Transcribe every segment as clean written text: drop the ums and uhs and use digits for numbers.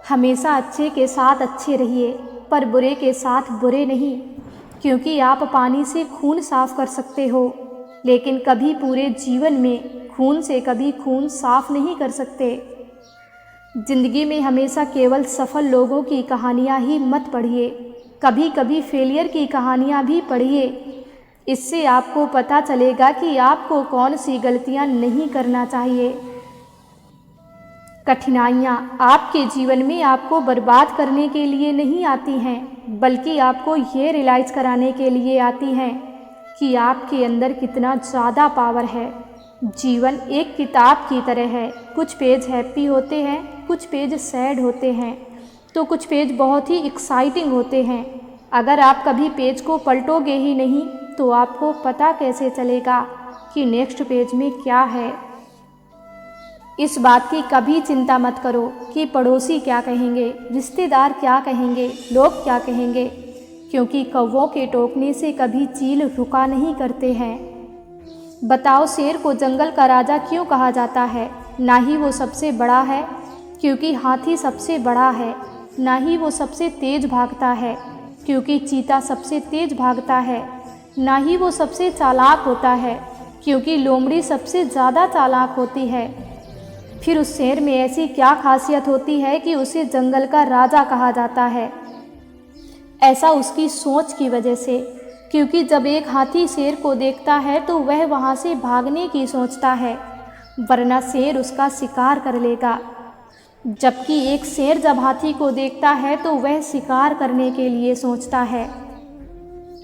हमेशा अच्छे के साथ अच्छे रहिए, पर बुरे के साथ बुरे नहीं, क्योंकि आप पानी से खून साफ कर सकते हो, लेकिन कभी पूरे जीवन में खून से कभी खून साफ नहीं कर सकते। जिंदगी में हमेशा केवल सफल लोगों की कहानियाँ ही मत पढ़िए, कभी कभी फेलियर की कहानियाँ भी पढ़िए। इससे आपको पता चलेगा कि आपको कौन सी गलतियाँ नहीं करना चाहिए। कठिनाइयाँ आपके जीवन में आपको बर्बाद करने के लिए नहीं आती हैं, बल्कि आपको ये रियलाइज़ कराने के लिए आती हैं कि आपके अंदर कितना ज़्यादा पावर है। जीवन एक किताब की तरह है, कुछ पेज हैप्पी होते हैं, कुछ पेज सैड होते हैं, तो कुछ पेज बहुत ही एक्साइटिंग होते हैं। अगर आप कभी पेज को पलटोगे ही नहीं तो आपको पता कैसे चलेगा कि नेक्स्ट पेज में क्या है। इस बात की कभी चिंता मत करो कि पड़ोसी क्या कहेंगे, रिश्तेदार क्या कहेंगे, लोग क्या कहेंगे, क्योंकि कौवों के टोकने से कभी चील रुका नहीं करते हैं। बताओ, शेर को जंगल का राजा क्यों कहा जाता है? ना ही वो सबसे बड़ा है, क्योंकि हाथी सबसे बड़ा है। ना ही वो सबसे तेज भागता है, क्योंकि चीता सबसे तेज भागता है। ना ही वो सबसे चालाक होता है, क्योंकि लोमड़ी सबसे ज़्यादा चालाक होती है। फिर उस शेर में ऐसी क्या खासियत होती है कि उसे जंगल का राजा कहा जाता है? ऐसा उसकी सोच की वजह से, क्योंकि जब एक हाथी शेर को देखता है तो वह वहाँ से भागने की सोचता है, वरना शेर उसका शिकार कर लेगा। जबकि एक शेर जब हाथी को देखता है तो वह शिकार करने के लिए सोचता है।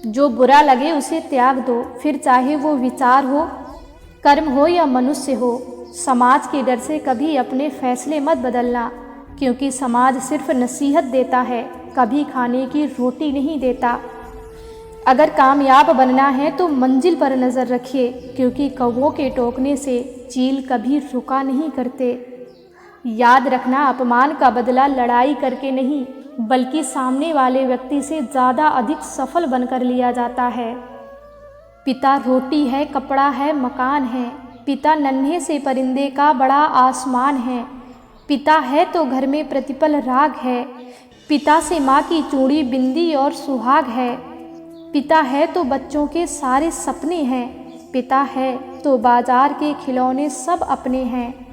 जो बुरा लगे उसे त्याग दो, फिर चाहे वो विचार हो, कर्म हो या मनुष्य हो। समाज के डर से कभी अपने फैसले मत बदलना, क्योंकि समाज सिर्फ नसीहत देता है, कभी खाने की रोटी नहीं देता। अगर कामयाब बनना है तो मंजिल पर नज़र रखिए, क्योंकि कौवों के टोकने से चील कभी रुका नहीं करते। याद रखना, अपमान का बदला लड़ाई करके नहीं, बल्कि सामने वाले व्यक्ति से ज़्यादा अधिक सफल बनकर लिया जाता है। पिता रोटी है, कपड़ा है, मकान है। पिता नन्हे से परिंदे का बड़ा आसमान है। पिता है तो घर में प्रतिपल राग है। पिता से माँ की चूड़ी, बिंदी और सुहाग है। पिता है तो बच्चों के सारे सपने हैं। पिता है तो बाजार के खिलौने सब अपने हैं।